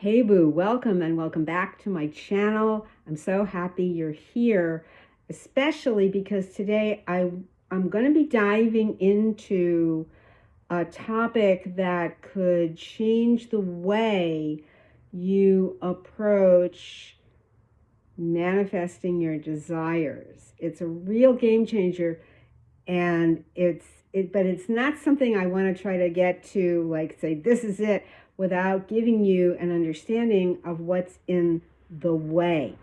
Hey Boo, welcome and welcome back to my channel. I'm so happy you're here, especially because today I'm going to be diving into a topic that could change the way you approach manifesting your desires. It's a real game changer, and but it's not something I want to try to get to, like, say this is it, without giving you an understanding of what's in the way.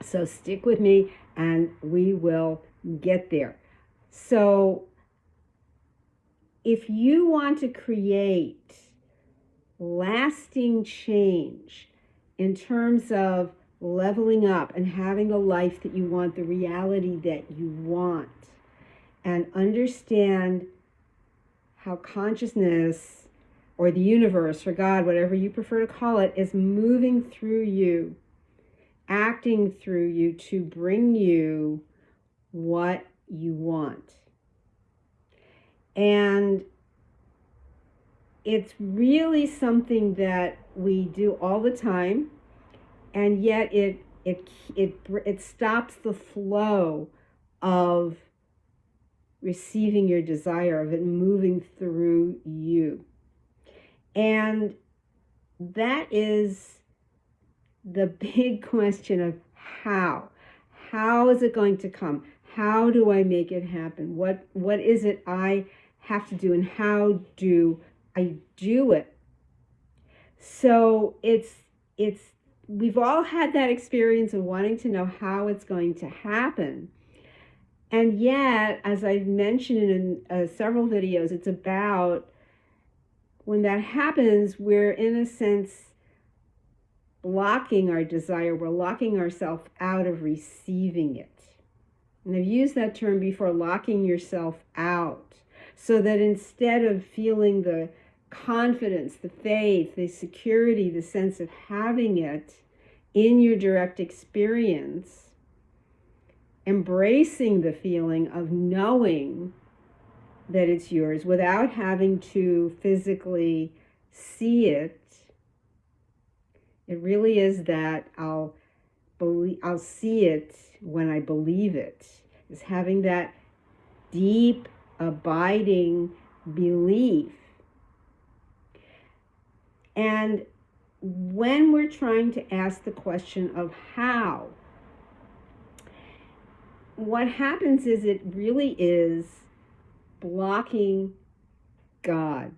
So stick with me and we will get there. So if you want to create lasting change in terms of leveling up and having the life that you want, the reality that you want, and understand how consciousness or the universe or God, whatever you prefer to call it, is moving through you, acting through you to bring you what you want. And it's really something that we do all the time, and yet it stops the flow of receiving your desire, of it moving through you. And that is the big question of how. How is it going to come? How do I make it happen? What is it I have to do, and how do I do it? So it's we've all had that experience of wanting to know how it's going to happen. And yet, as I've mentioned in several videos, it's about when that happens, we're in a sense blocking our desire. We're locking ourselves out of receiving it. And I've used that term before, locking yourself out, so that instead of feeling the confidence, the faith, the security, the sense of having it in your direct experience, embracing the feeling of knowing that it's yours without having to physically see it. It really is that I'll see it when I believe it. Is having that deep, abiding belief. And when we're trying to ask the question of how, what happens is it really is blocking God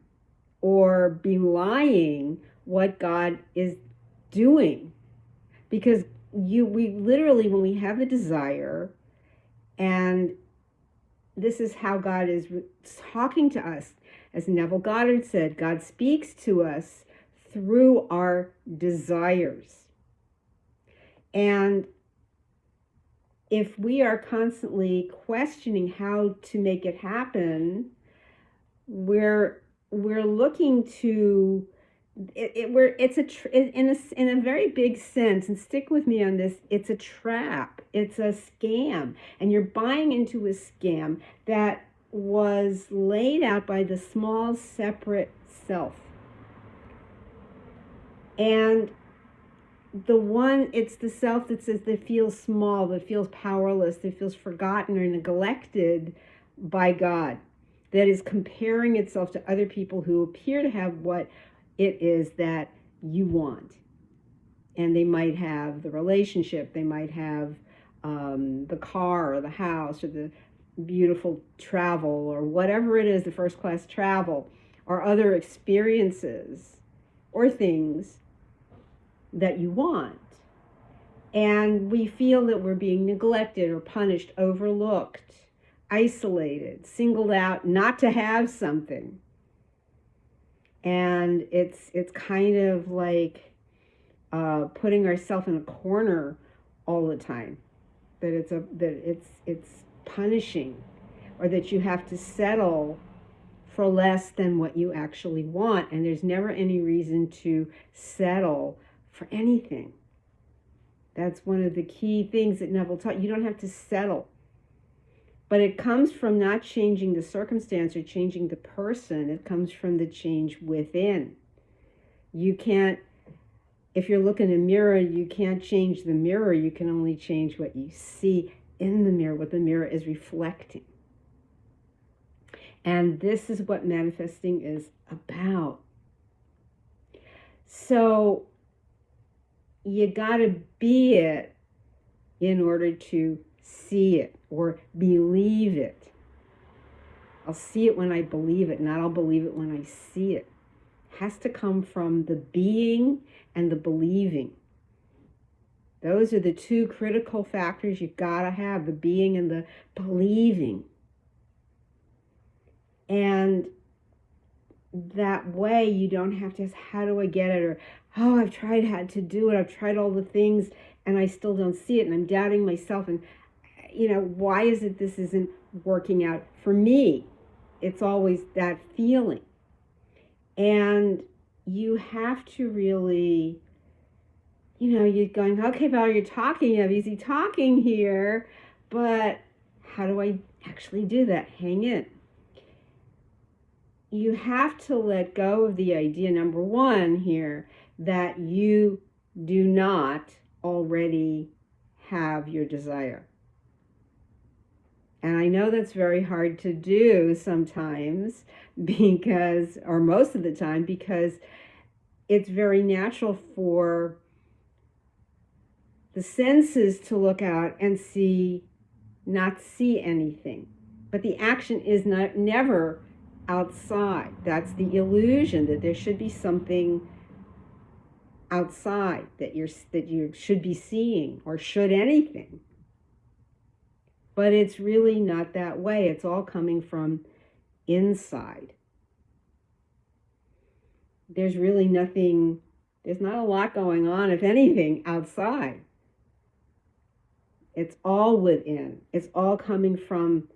or belying what God is doing. Because we literally, when we have the desire, and this is how God is talking to us, as Neville Goddard said, God speaks to us through our desires. And if we are constantly questioning how to make it happen, we're looking to in a very big sense, and stick with me on this, it's a trap, it's a scam, and you're buying into a scam that was laid out by the small separate self. And it's the self that says, that feels small, that feels powerless, that feels forgotten or neglected by God, that is comparing itself to other people who appear to have what it is that you want. And they might have the relationship, they might have the car or the house or the beautiful travel or whatever it is, the first class travel or other experiences or things that you want. And we feel that we're being neglected or punished, overlooked, isolated, singled out not to have something. And it's kind of like putting ourselves in a corner all the time, that it's punishing, or that you have to settle for less than what you actually want. And there's never any reason to settle for anything. That's one of the key things that Neville taught. You don't have to settle. But it comes from not changing the circumstance or changing the person. It comes from the change within. You can't if you're looking in a mirror, you can't change the mirror. You can only change what you see in the mirror, what the mirror is reflecting. And this is what manifesting is about. So you got to be it in order to see it or believe it. I'll see it when I believe it, not I'll believe it when I see it. It has to come from the being and the believing. Those are the two critical factors you've got to have, the being and the believing. And that way you don't have to ask, how do I get it? Or, oh, I've tried how to do it. I've tried all the things and I still don't see it. And I'm doubting myself. And, why is it this isn't working out for me? It's always that feeling. And you have to really, you're going, okay, Val, you're talking, you have easy talking here, but how do I actually do that? Hang in. You have to let go of the idea, number one here, that you do not already have your desire. And I know that's very hard to do sometimes or most of the time, because it's very natural for the senses to look out and not see anything. But the action is never outside. That's the illusion that there should be something outside that you should be seeing, or should anything. But it's really not that way. It's all coming from inside. There's not a lot going on, if anything, outside. It's all within. It's all coming from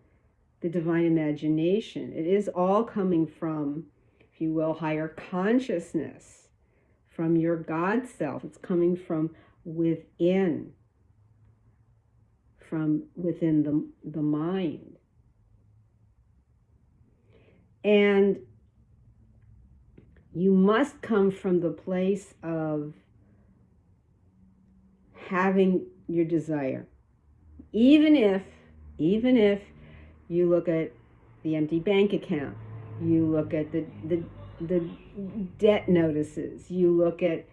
the divine imagination. It is all coming from, if you will, higher consciousness, from your God self. It's coming from within. From within the mind. And you must come from the place of having your desire. Even if you look at the empty bank account, you look at the debt notices, you look at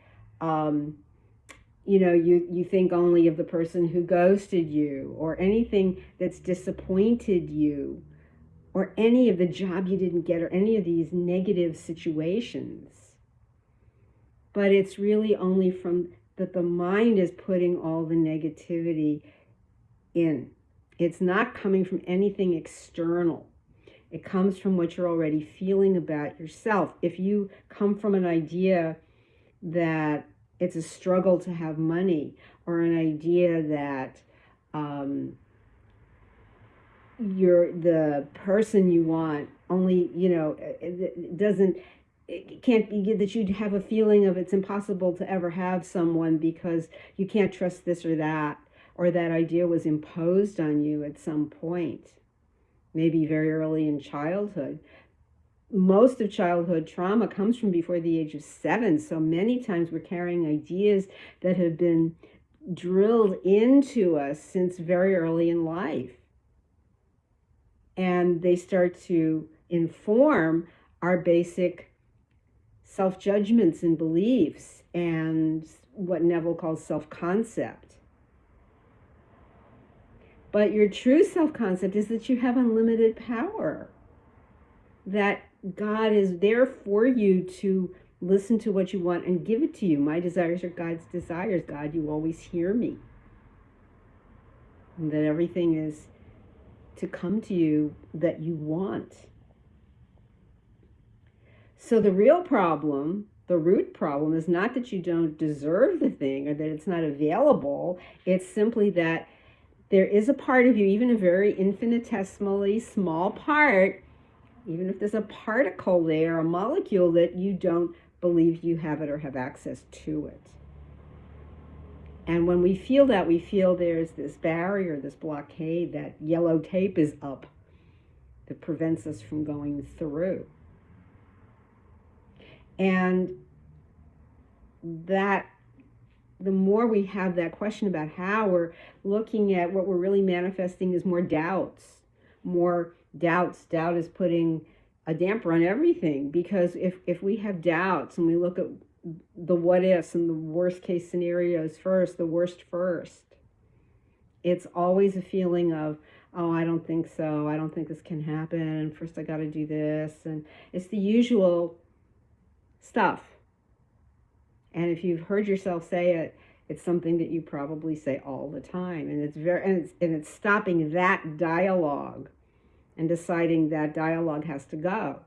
you think only of the person who ghosted you, or anything that's disappointed you, or any of the job you didn't get, or any of these negative situations. But it's really only from that the mind is putting all the negativity in. It's not coming from anything external. It comes from what you're already feeling about yourself. If you come from an idea that it's a struggle to have money, or an idea that you're the person you want only, it can't be that you'd have a feeling of it's impossible to ever have someone because you can't trust this or that idea was imposed on you at some point, maybe very early in childhood. Most of childhood trauma comes from before the age of 7. So many times we're carrying ideas that have been drilled into us since very early in life. And they start to inform our basic self-judgments and beliefs, and what Neville calls self-concept. But your true self-concept is that you have unlimited power. That God is there for you to listen to what you want and give it to you. My desires are God's desires. God, you always hear me. And that everything is to come to you that you want. So the real problem, the root problem, is not that you don't deserve the thing or that it's not available. It's simply that there is a part of you, even a very infinitesimally small part, even if there's a particle there, a molecule, that you don't believe you have it or have access to it. And when we feel that, we feel there's this barrier, this blockade, that yellow tape is up that prevents us from going through. And that the more we have that question about how, we're looking at what we're really manifesting is more doubts. More doubts. Doubt is putting a damper on everything, because if we have doubts and we look at the what ifs and the worst case scenarios first, the worst first, it's always a feeling of, oh, I don't think so. I don't think this can happen. And first I got to do this. And it's the usual stuff. And if you've heard yourself say it, it's something that you probably say all the time. And it's stopping that dialogue and deciding that dialogue has to go.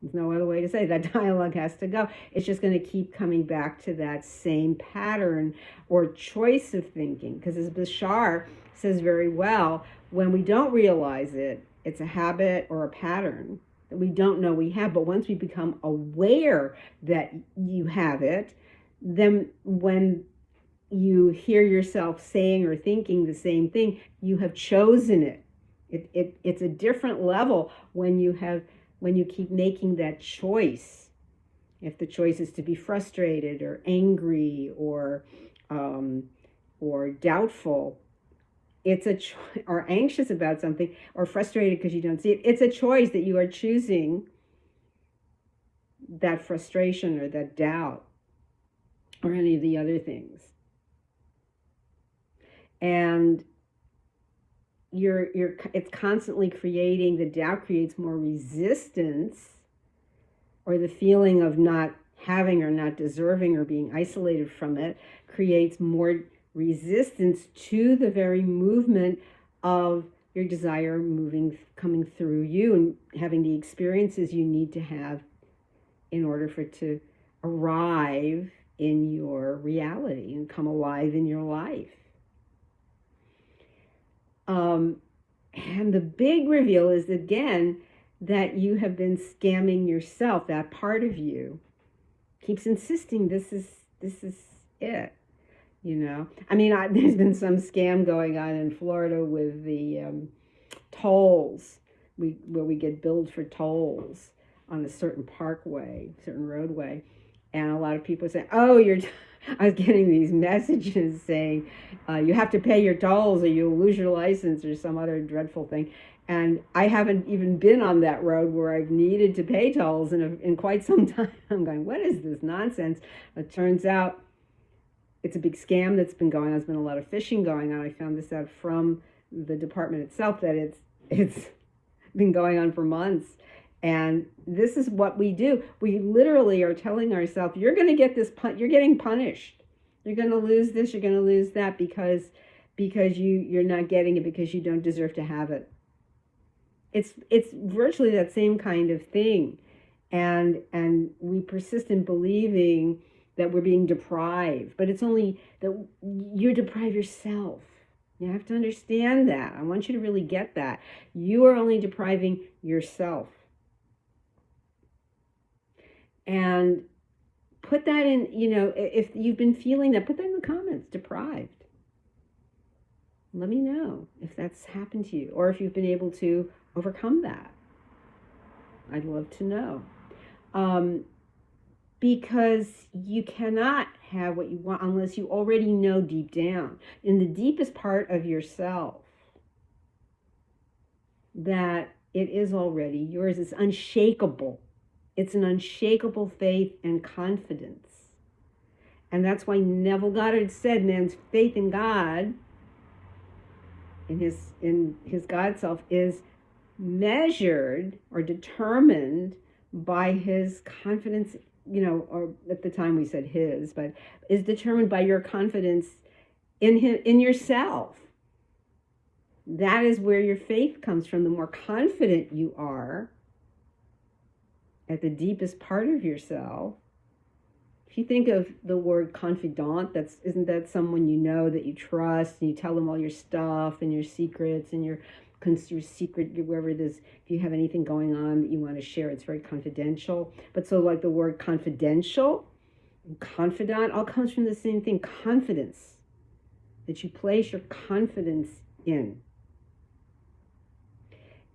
There's no other way to say that dialogue has to go. It's just going to keep coming back to that same pattern or choice of thinking. Because as Bashar says very well, when we don't realize it, it's a habit or a pattern that we don't know we have. But once we become aware that you have it, then when you hear yourself saying or thinking the same thing, you have chosen it. It's a different level when you keep making that choice. If the choice is to be frustrated or angry or doubtful, or anxious about something, or frustrated because you don't see it, it's a choice that you are choosing that frustration or that doubt or any of the other things. And it's constantly creating, the doubt creates more resistance, or the feeling of not having or not deserving or being isolated from it creates more resistance to the very movement of your desire coming through you and having the experiences you need to have in order for it to arrive in your reality and come alive in your life. And the big reveal is, again, that you have been scamming yourself. That part of you keeps insisting this is it. You know, I mean, there's been some scam going on in Florida with the tolls, where we get billed for tolls on a certain parkway, certain roadway, and a lot of people say, "Oh, I was getting these messages saying you have to pay your tolls or you'll lose your license or some other dreadful thing." And I haven't even been on that road where I've needed to pay tolls in quite some time. I'm going, what is this nonsense? It turns out it's a big scam that's been going on. There's been a lot of phishing going on. I found this out from the department itself, that it's been going on for months. And this is what we do. We literally are telling ourselves, you're going to get this, you're getting punished. You're going to lose this, you're going to lose that because you're not getting it, because you don't deserve to have it. It's virtually that same kind of thing. And we persist in believing that we're being deprived, but it's only that you deprive yourself. You have to understand that. I want you to really get that. You are only depriving yourself. And put that in, if you've been feeling that, put that in the comments, deprived. Let me know if that's happened to you, or if you've been able to overcome that. I'd love to know. Because you cannot have what you want unless you already know deep down, in the deepest part of yourself, that it is already yours. It's unshakable. It's an unshakable faith and confidence. And that's why Neville Goddard said man's faith in God, in his God self, is measured or determined by his confidence, or at the time we said his, but is determined by your confidence in him, in yourself. That is where your faith comes from. The more confident you are at the deepest part of yourself. If you think of the word confidant, isn't that someone you know that you trust, and you tell them all your stuff and your secrets and your secret, wherever it is, if you have anything going on that you want to share, it's very confidential. But so like the word confidential and confidant all comes from the same thing, confidence, that you place your confidence in.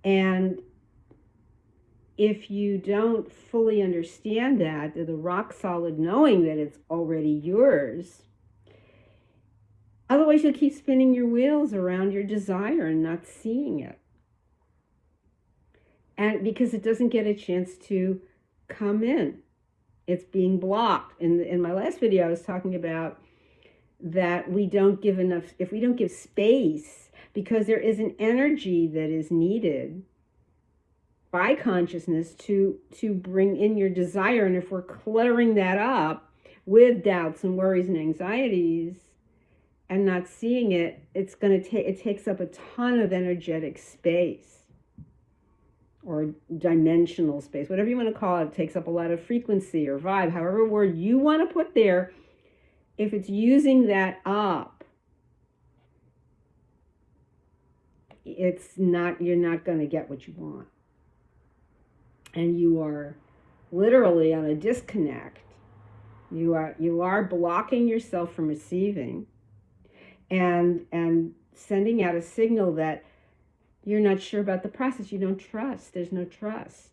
And if you don't fully understand that, the rock solid knowing that it's already yours, otherwise you'll keep spinning your wheels around your desire and not seeing it. And because it doesn't get a chance to come in, it's being blocked. In my last video, I was talking about that we don't give enough, if we don't give space, because there is an energy that is needed by consciousness to bring in your desire. And if we're cluttering that up with doubts and worries and anxieties and not seeing it, it's going to take, it takes up a ton of energetic space or dimensional space, whatever you want to call it. It takes up a lot of frequency or vibe, however word you want to put there. If it's using that up, it's not, you're not going to get what you want. And you are literally on a disconnect. You are blocking yourself from receiving and sending out a signal that you're not sure about the process. You don't trust. There's no trust.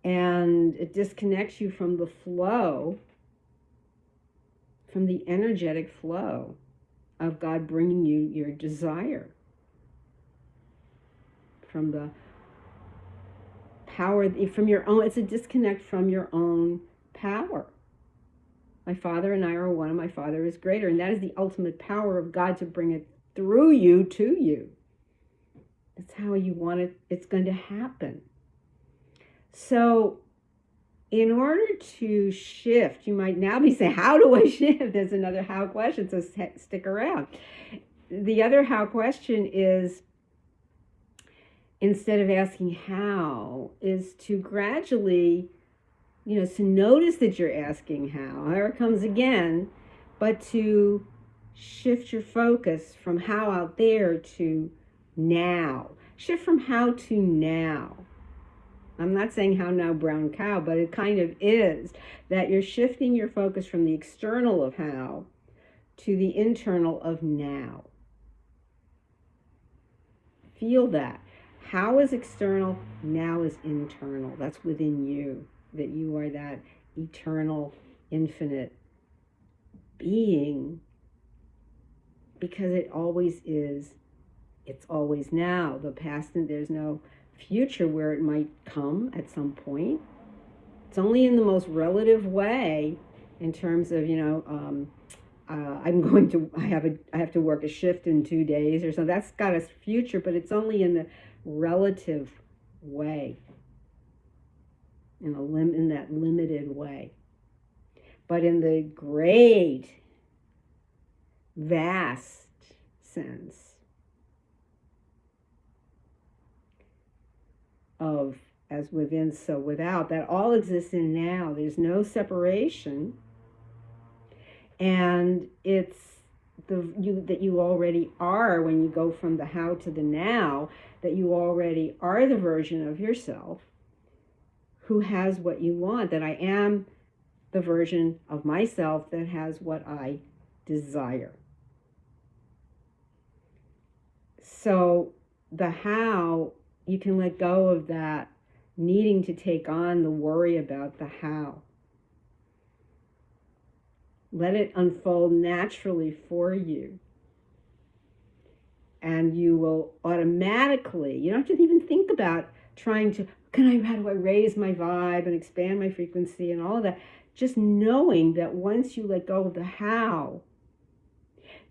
And it disconnects you from the flow, from the energetic flow of God bringing you your desire, from the power, from your own, it's a disconnect from your own power. My Father and I are one, and my Father is greater. And that is the ultimate power of God to bring it through you to you. That's how you want it. It's going to happen. So in order to shift, you might now be saying, how do I shift? There's another how question, so stick around. The other how question is, instead of asking how, is to gradually, to notice that you're asking how. Here it comes again, but to shift your focus from how out there to now. Shift from how to now. I'm not saying how now brown cow, but it kind of is that you're shifting your focus from the external of how to the internal of now. Feel that. How is external, now is internal. That's within you, that you are that eternal, infinite being, because it always is. It's always now. The past, and there's no future where it might come at some point. It's only in the most relative way, in terms of, I have to work a shift in 2 days or so. That's got a future, but it's only in the relative way, in that limited way. But in the great, vast sense of as within, so without, that all exists in now. There's no separation, and it's that you already are, when you go from the how to the now, that you already are the version of yourself who has what you want, that I am the version of myself that has what I desire. So the how, you can let go of that needing to take on the worry about the how. Let it unfold naturally for you. And you will automatically, you don't have to even think about trying to, how do I raise my vibe and expand my frequency and all of that. Just knowing that once you let go of the how,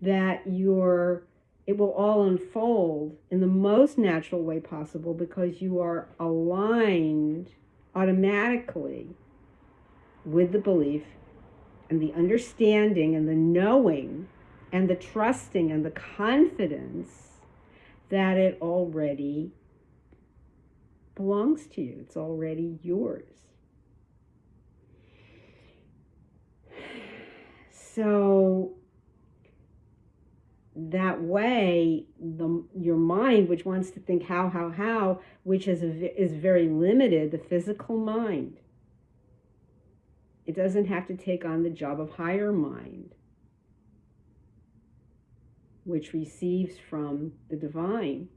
that it will all unfold in the most natural way possible, because you are aligned automatically with the belief and the understanding and the knowing and the trusting and the confidence that it already belongs to you. It's already yours. So that way, your mind, which wants to think how, which is very limited, the physical mind, it doesn't have to take on the job of higher mind, which receives from the divine,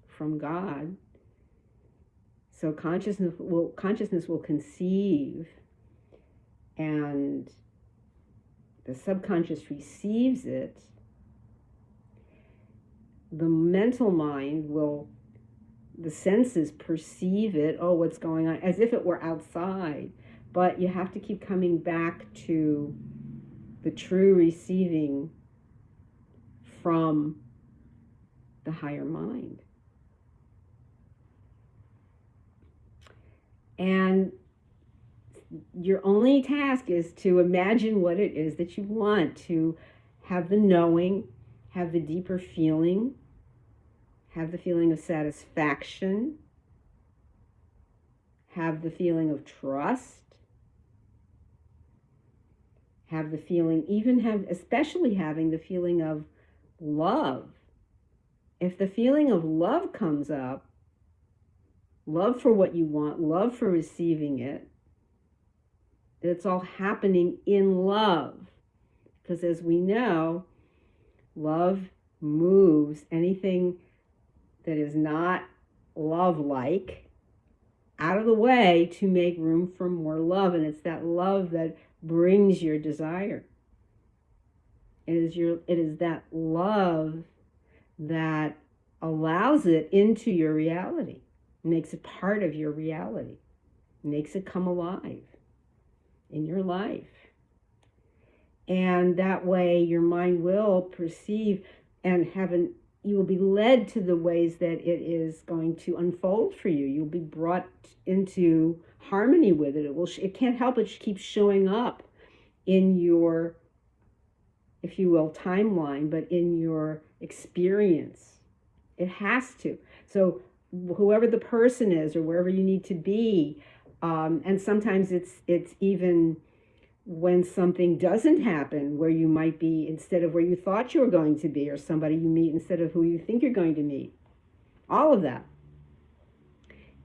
from God. So consciousness will conceive, and the subconscious receives it. The mental mind will, the senses perceive it, oh, what's going on, as if it were outside. But you have to keep coming back to the true receiving from the higher mind. And your only task is to imagine what it is that you want, to have the knowing, have the deeper feeling, have the feeling of satisfaction, have the feeling of trust, have the feeling, especially having the feeling of love. If the feeling of love comes up, love for what you want, love for receiving it, it's all happening in love. Because as we know, love moves anything that is not love-like out of the way to make room for more love. And it's that love that brings your desire. It is that love that allows it into your reality, makes it part of your reality, makes it come alive in your life. And that way your mind will perceive and you will be led to the ways that it is going to unfold for you. You'll be brought into harmony with it. It can't help but keep showing up in your, if you will, timeline, but in your experience. It has to. So whoever the person is or wherever you need to be, and sometimes it's even when something doesn't happen where you might be instead of where you thought you were going to be, or somebody you meet instead of who you think you're going to meet. All of that.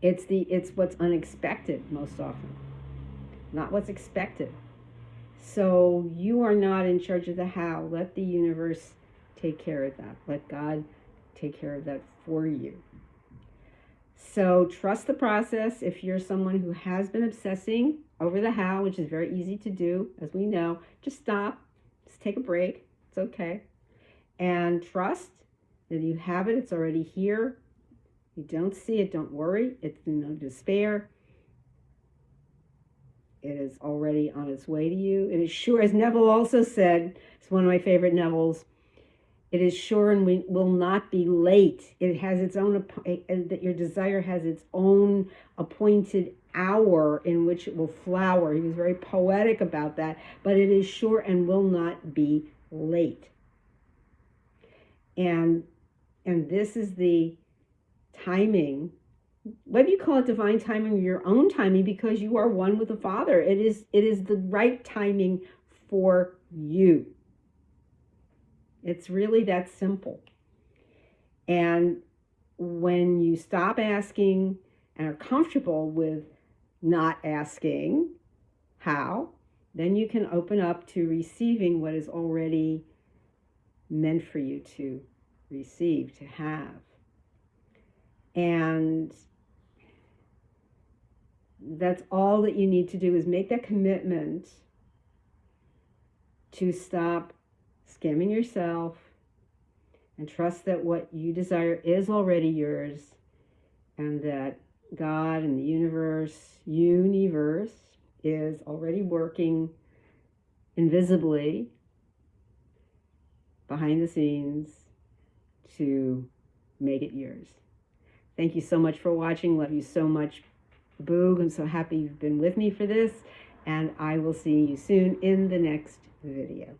It's what's unexpected most often, not what's expected. So you are not in charge of the how. Let the universe take care of that. Let God take care of that for you. So trust the process. If you're someone who has been obsessing over the how, which is very easy to do, as we know, just stop. Just take a break. It's okay. And trust that you have it. It's already here. You don't see it. Don't worry. It's no despair. It is already on its way to you. It is sure, as Neville also said, it's one of my favorite Nevilles, it is sure and will not be late. It has its own, that your desire has its own appointed hour in which it will flower. He was very poetic about that, but it is sure and will not be late. And this is the timing, whether you call it divine timing or your own timing, because you are one with the Father. It is the right timing for you. It's really that simple. And when you stop asking and are comfortable with not asking how, then you can open up to receiving what is already meant for you to receive, to have. And that's all that you need to do, is make that commitment to stop scamming yourself and trust that what you desire is already yours, and that God and the universe is already working invisibly behind the scenes to make it yours. Thank you so much for watching. Love you so much, Boog. I'm so happy you've been with me for this, and I will see you soon in the next video.